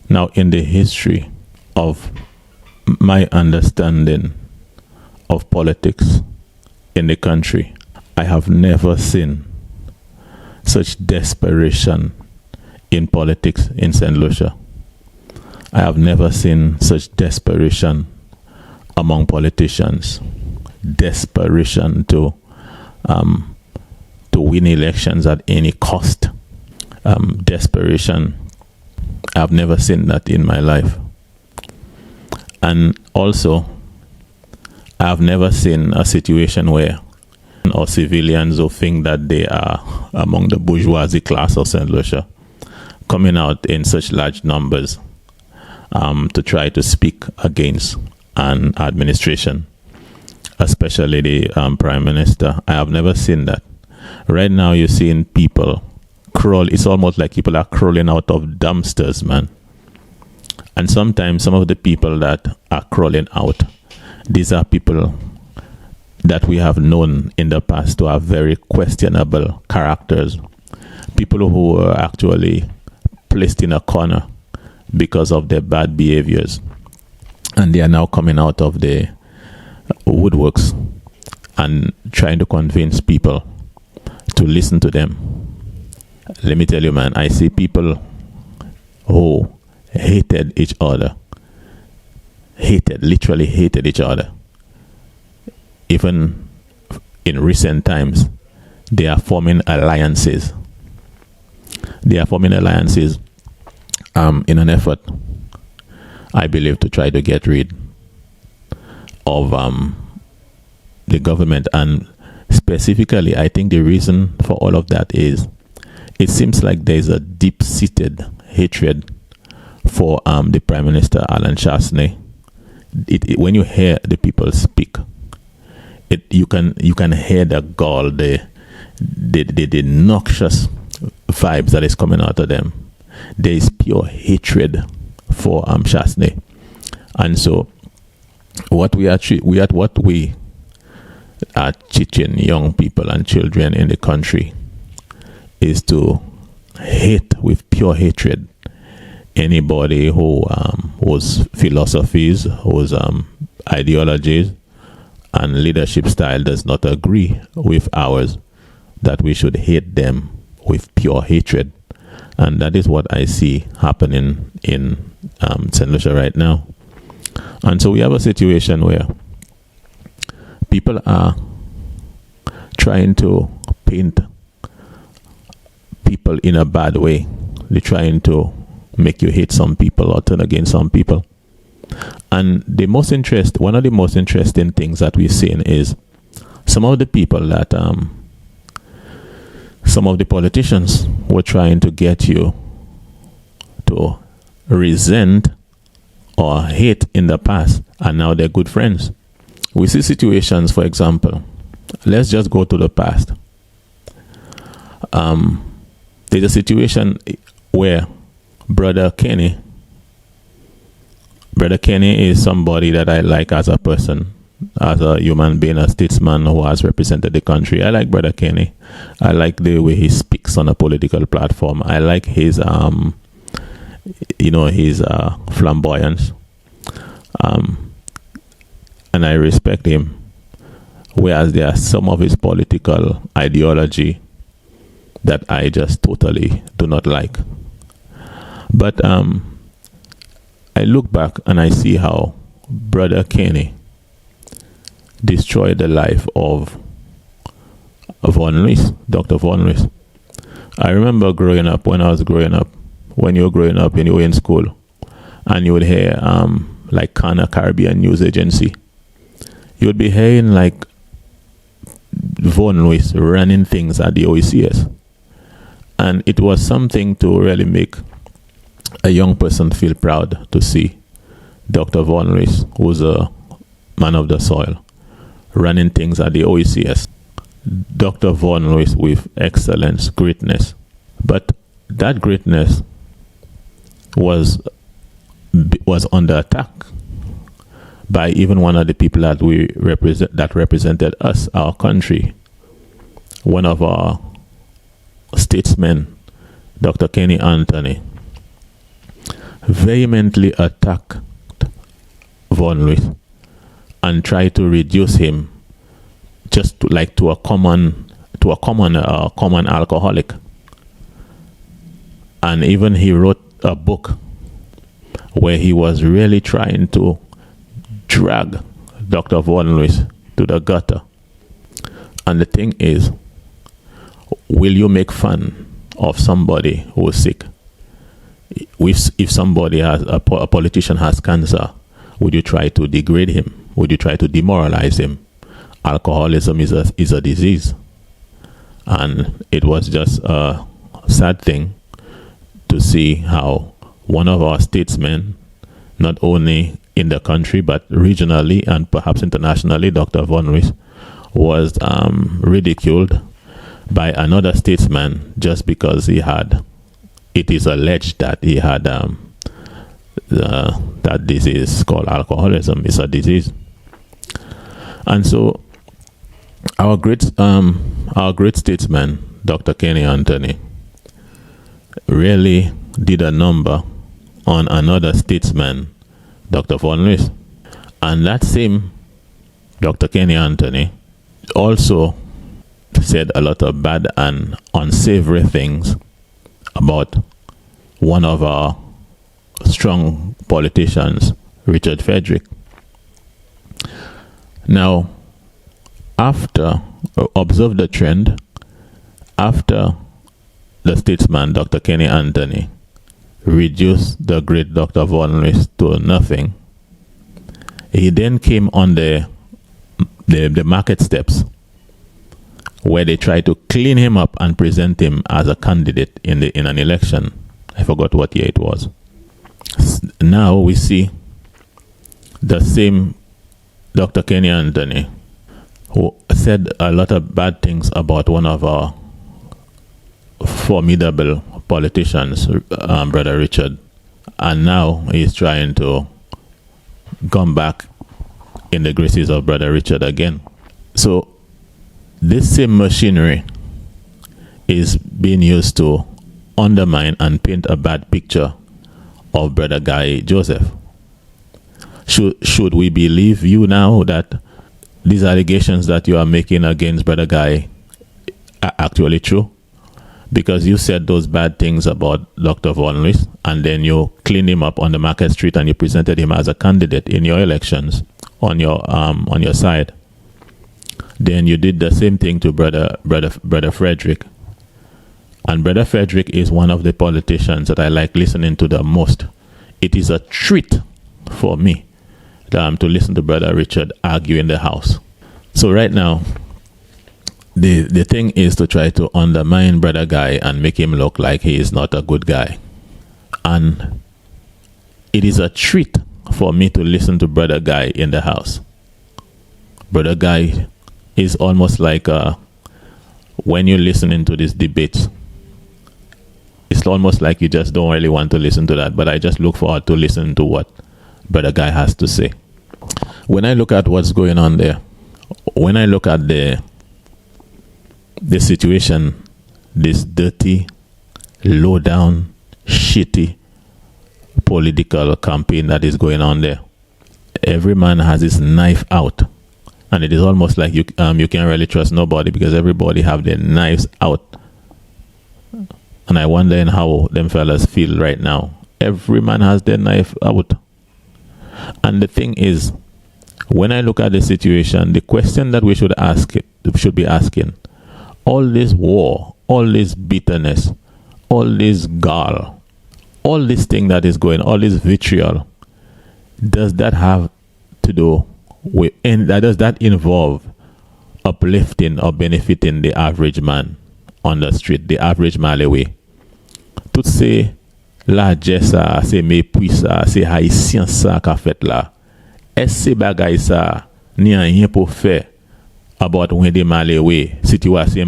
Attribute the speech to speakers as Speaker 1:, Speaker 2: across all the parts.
Speaker 1: Now, in the history of my understanding of politics in the country, I have never seen such desperation in politics in St. Lucia. I have never seen such desperation among politicians. Desperation to win elections at any cost. Desperation. I've never seen that in my life. And also, I've never seen a situation where or civilians who think that they are among the bourgeoisie class of St. Lucia coming out in such large numbers to try to speak against an administration, especially the Prime Minister. I have never seen that. Right now, you're seeing people crawl. It's almost like people are crawling out of dumpsters, man. And sometimes some of the people that are crawling out, these are people that we have known in the past to have very questionable characters. People who were actually placed in a corner because of their bad behaviors. And they are now coming out of the woodworks and trying to convince people to listen to them. Let me tell you, man, I see people who hated each other. Literally hated each other. Even in recent times, they are forming alliances. They are forming alliances in an effort, I believe, to try to get rid of the government. And specifically, I think the reason for all of that is it seems like there's a deep-seated hatred for the Prime Minister, Alan Chasney. When you hear the people speak, you can hear the gall, the noxious vibes that is coming out of them. There is pure hatred for Chasney, and so what we are teaching young people and children in the country is to hate with pure hatred anybody whose philosophies, whose ideologies and leadership style does not agree with ours, that we should hate them with pure hatred. And that is what I see happening in St. Lucia right now. And so we have a situation where people are trying to paint people in a bad way. They're trying to make you hate some people or turn against some people. And one of the most interesting things that we're seeing is some of the people that some of the politicians were trying to get you to resent or hate in the past, and now they're good friends. We see situations, for example, let's just go to the past. There's a situation where Brother Kenny is somebody that I like as a person, as a human being, a statesman who has represented the country. I like Brother Kenny. I like the way he speaks on a political platform. I like his his flamboyance. And I respect him. Whereas there are some of his political ideology that I just totally do not like. But I look back and I see how Brother Kenny destroyed the life of Von Lewis, Dr. Von Lewis. I remember when you were growing up and you were in school, and you would hear like Kana Caribbean News Agency. You would be hearing like Von Lewis running things at the OECS. And it was something to really make a young person feel proud to see Dr. Von Lewis, who's a man of the soil, running things at the OECS. Dr. Von Lewis with excellence, greatness. But that greatness was under attack by even one of the people that represented us, our country. One of our statesmen, Dr. Kenny Anthony. vehemently attacked Von Lewis and tried to reduce him just to a common alcoholic. And even he wrote a book where he was really trying to drag Dr. Von Lewis to the gutter. And the thing is, will you make fun of somebody who is sick? If somebody a politician has cancer, would you try to degrade him? Would you try to demoralize him? Alcoholism is a disease. And it was just a sad thing to see how one of our statesmen, not only in the country but regionally and perhaps internationally, Dr. Von Lewis, was ridiculed by another statesman just because it is alleged that he had that disease called alcoholism. Is a disease. And so our great statesman, Dr. Kenny Anthony, really did a number on another statesman, Dr. Von Lewis. And that same Dr. Kenny Anthony also said a lot of bad and unsavory things about one of our strong politicians, Richard Frederick. Now, observe the trend. After the statesman, Dr. Kenny Anthony, reduced the great Dr. Von Lewis to nothing, he then came on the market steps where they tried to clean him up and present him as a candidate in an election. I forgot what year it was. Now we see the same Dr. Kenny Anthony, who said a lot of bad things about one of our formidable politicians, Brother Richard, and now he's trying to come back in the graces of Brother Richard again. So this same machinery is being used to undermine and paint a bad picture of Brother Guy Joseph. Should we believe you now that these allegations that you are making against Brother Guy are actually true? Because you said those bad things about Dr. Von Lewis, and then you cleaned him up on the market street and you presented him as a candidate in your elections on your side. Then you did the same thing to Brother Frederick. And Brother Frederick is one of the politicians that I like listening to the most. It is a treat for me to listen to Brother Richard argue in the House. So right now, the thing is to try to undermine Brother Guy and make him look like he is not a good guy. And it is a treat for me to listen to Brother Guy in the House. Brother Guy is almost like when you're listening to these debates, it's almost like you just don't really want to listen to that, but I just look forward to listening to what Brother Guy has to say. When I look at what's going on there, when I look at the situation, this dirty, low down, shitty political campaign that is going on there, every man has his knife out, and it is almost like you can't really trust nobody because everybody have their knives out. And I wonder how them fellas feel right now. Every man has their knife out. And the thing is, when I look at the situation, the question that we should be asking, all this war, all this bitterness, all this gall, all this thing that is going, all this vitriol, does that have to do with, and does that involve uplifting or benefiting the average man on the street, the average Malaway? Tout se largesse sa, se mépris sa, se haïtien sa ka fait là. Est-ce bagay sa ni rien pour faire about when the Malaway situation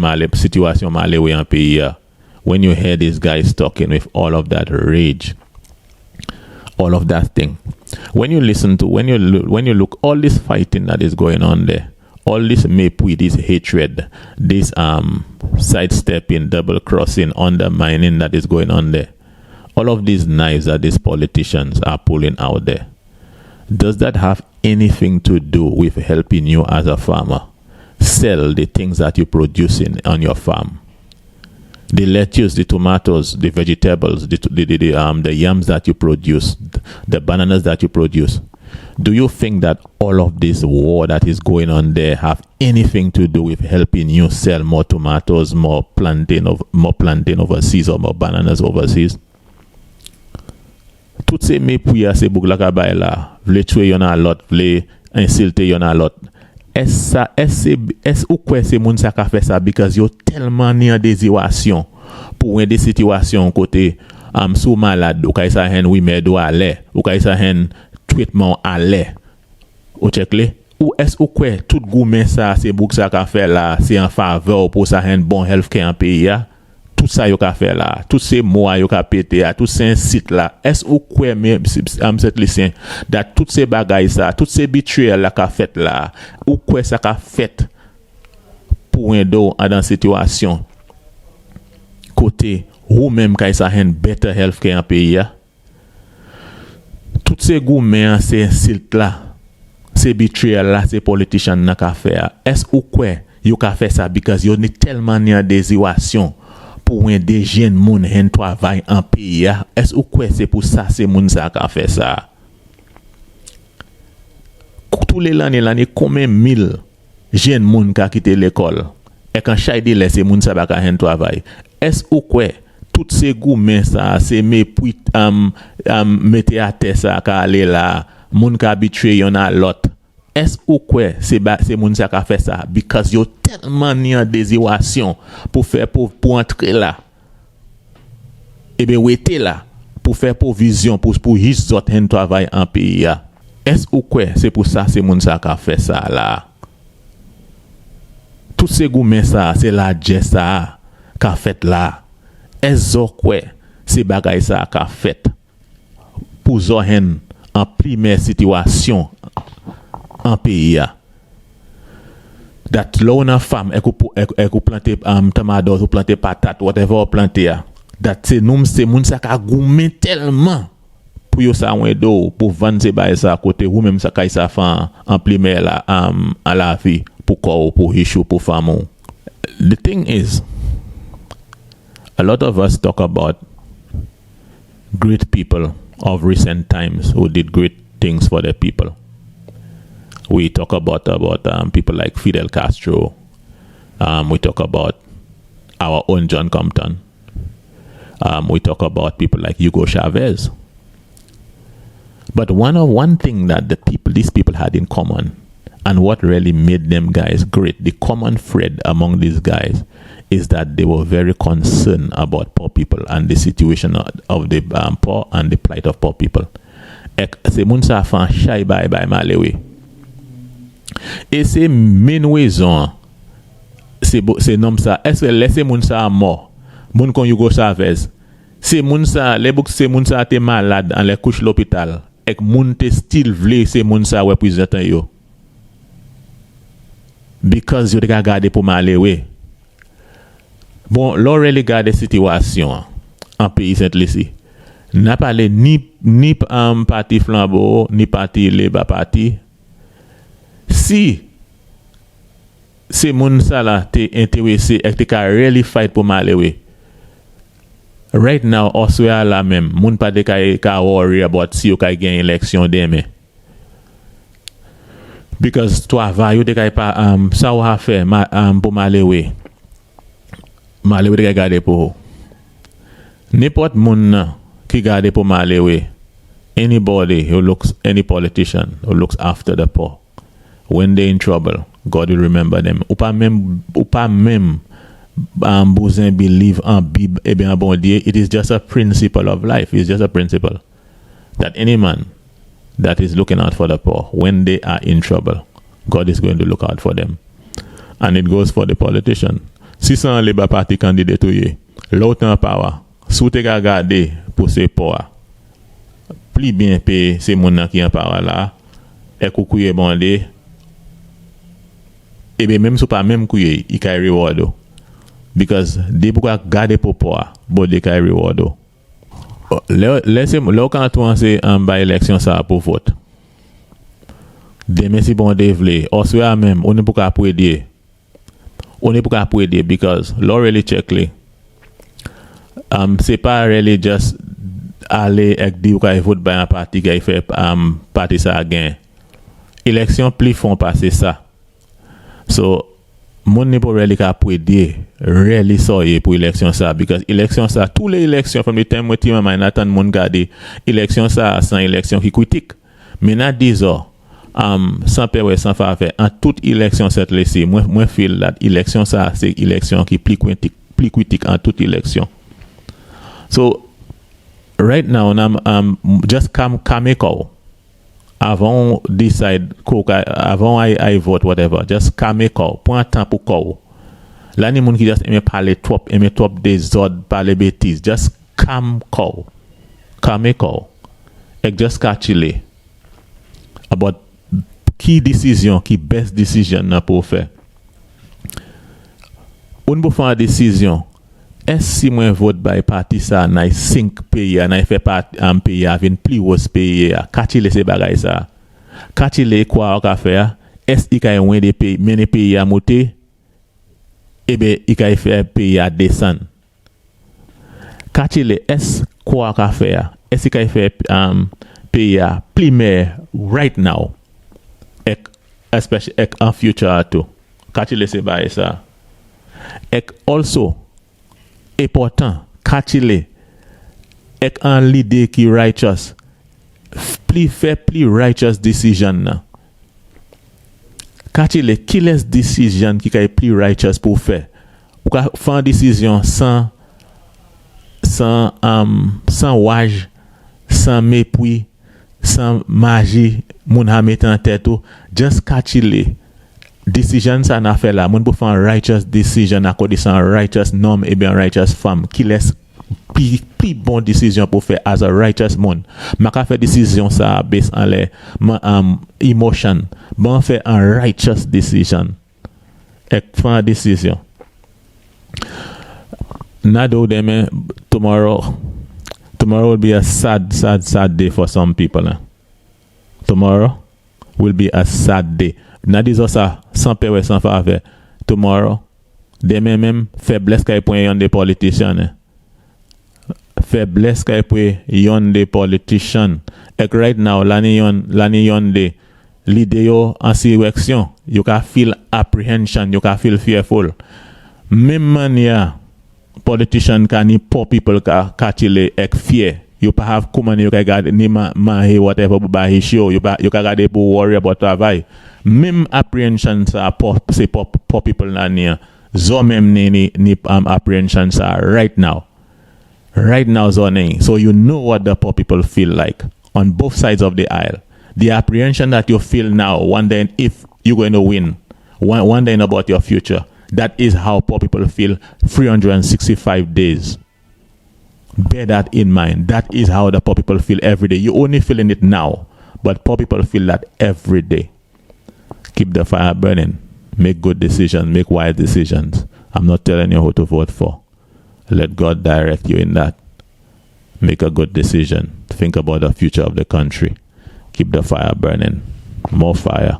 Speaker 1: Malaway en pays ya? When you hear these guys talking with all of that rage, all of that thing, when you look all this fighting that is going on there, all this mépris, this hatred, this sidestepping, double crossing, undermining that is going on there, all of these knives that these politicians are pulling out there, does that have anything to do with helping you as a farmer sell the things that you're producing on your farm? The lettuce, the tomatoes, the vegetables, the yams that you produce, the bananas that you produce. Do you think that all of this war that is going on there have anything to do with helping you sell more tomatoes, more plantain overseas, or more bananas overseas? Tout se mépouya se bouk la ka bay la, vle tue yon a lot, vle insulte yon a lot. Est ou kwe se moun sa ka fait ça because yo tellement ni en désiration pour des situations côté sous malade ou kay sa hen remède ou aller ou kay sa hen traitement aller ou check le ou est ou kwe tout goumen ça c'est bouk sa ka fait là c'est en faveur pour sa hen bon health care en pays ya. Tout ça yo ka fait là, tous ces mots yo ka pété à tous ces sites là, est-ce ou quoi même cette lycéen that toutes ces bagailles ça, toutes ces betrayals là ka fait là, ou quoi ça ka fait pour un do dans situation côté ou même kay ça hen better health care en pays ya. Toutes ces gourmets ces sites là, ces betrayals là, ces politicians n'a ka faire. Est-ce ou quoi yo ka fait ça because yo ni tellement ni en désiration pour des jeunes moun hen travail en pays. Est-ce ou quoi c'est pour ça c'est moun ça qui a fait ça? Tous les l'année combien mille jeunes moun qui a quitté l'école et quand chaque délai c'est moun ça qui a hen travail. Est-ce ou quoi toutes ces gourmets ça c'est mes puis mettez à terre ça qui aller là moun qui habitué yon a l'autre. Est-ce ou quoi c'est moun ça qui a fait ça because yo tellement ni en désiration pour faire pour entrer là et bien wete là pour faire provision pour his autres hen travail en pays. Est-ce ou quoi c'est pour ça c'est moun ça qui a fait ça là? Tout ces gourmets ça c'est la geste ça qui a fait là. Est-ce quoi c'est bagay ça qui a fait pour zohen en première situation en pays that là on a femme elle planter tomate ou planter patate whatever planter that c'est moun ça ka gourmet tellement pour yo ça ouin do pour vendre ces bail ça côté ou même ça kay ça fait en primaire là à la vie pour corps pour issue pour femme. The thing is a lot of us talk about great people of recent times who did great things for their people. We talk about people like Fidel Castro. We talk about our own John Compton. We talk about people like Hugo Chavez. But one thing that these people had in common, and what really made them guys great, the common thread among these guys, is that they were very concerned about poor people and the situation of the poor and the plight of poor people. C'est moun sa fan chay bay malewe. Et c'est main raison c'est nom ça est-ce que laisser moun ça mort moun kon Hugo Chavez c'est moun ça les bouc c'est moun ça te malade en les couche l'hôpital et moun te still vle c'est moun ça représente yo because yo te garder pour malewe. Bon l'aurait regarder situation en pays Saint-Lucie n'a parlé ni parti flambeau ni parti Labour parti. Si c'est moun ça là t'es intéressé et t'es really fight pour malewe right now Australia là même moun pas de ka worry about si yo ka gagne élection demain because toi va yo de ka pas ça ou a fait pour malewe de garder pour n'importe moun qui garder pour malewe anybody who looks any politician who looks after the poor when they're in trouble, God will remember them. Ou pas même besoin believe en Bible et bien bon Dieu. It is just a principle of life. It's just a principle that any man that is looking out for the poor, when they are in trouble, God is going to look out for them. And it goes for the politician. Si c'est un Labour Party candidate ou yé, l'autre en power, sous te garder pour ces pauvres, plus bien payé ces moun qui en power là, et koukouye bondé. Et bien même si pas même couille il can reward because they pourquoi garder pour poa but they can reward Laissez là quand on c'est by élection ça pour vote. Demain si bon dévelé, ou soit même on ne peut pas prédire. On ne peut pas prédire because law really check les. C'est pas really just aller et dire qu'on vote by un parti qui fait parti ça gain. Élection plus font passer ça. So mon ne peut really pas prédire really sorry pour élection ça because élection ça tous les élections from the time où tu m'as attend mon garder élection ça sans élection qui critique. Mais na 10 ans sans peur sans faire en toute élection cette laissé moi feel that élection ça c'est élection qui plus critique en toute élection. So right now I'm just come call avant decide avant I vote whatever just come call point temps pour call là ni moun qui just aime parler trop des ordres parler bêtises just come call et just catch it about qui décision qui best decision na pour faire on peut faire une décision est-ce si moi vote by parti ça na 5 pays na fait pas un pays avec plus gros pays catch it ces bagages ça catch it quoi on faire est-ce qu'il y a un des pays mener pays à monter et ben il y a faire pays à descendre catch it est-ce quoi on faire est-ce qu'il y a faire pays à primaire right now especially en future tout catch it ces bagages ça et also important catch it et un leader qui righteous plus righteous decision catch it qui laisse decision qui est plus righteous pour faire ou faire une décision sans wage sans mépris sans magie moun ha mettre en tête just catch it decision ça n'a fait là moun pour faire righteous decision à cause de righteous norm et bien righteous femme qui laisse plus bonne décision pour faire as a righteous man m'a fait décision ça based on les emotion bon fait un righteous decision et faire décision nado demain tomorrow will be a sad day for some people tomorrow will be a sad day n'a disons ça sans peur sans faveur tomorrow demain même faiblesse qu'il point yon des politiciens faiblesse qu'il point yon des politiciens et right now l'année yon des leader en insurrection you can feel apprehension you can feel fearful même manière politician can ni poor people ka catchile ek fear you pa have comment you can ni ma whatever ba he show you can garder pour worry about travail même apprehension ça c'est poor people là ni zo même ni apprehension ça right now zo ni so you know what the poor people feel like on both sides of the aisle the apprehension that you feel now wondering if you're going to win wondering about your future. That is how poor people feel 365 days. Bear that in mind. That is how the poor people feel every day. You only feeling it now, but poor people feel that every day. Keep the fire burning. Make good decisions. Make wise decisions. I'm not telling you who to vote for. Let God direct you in that. Make a good decision. Think about the future of the country. Keep the fire burning. More fire.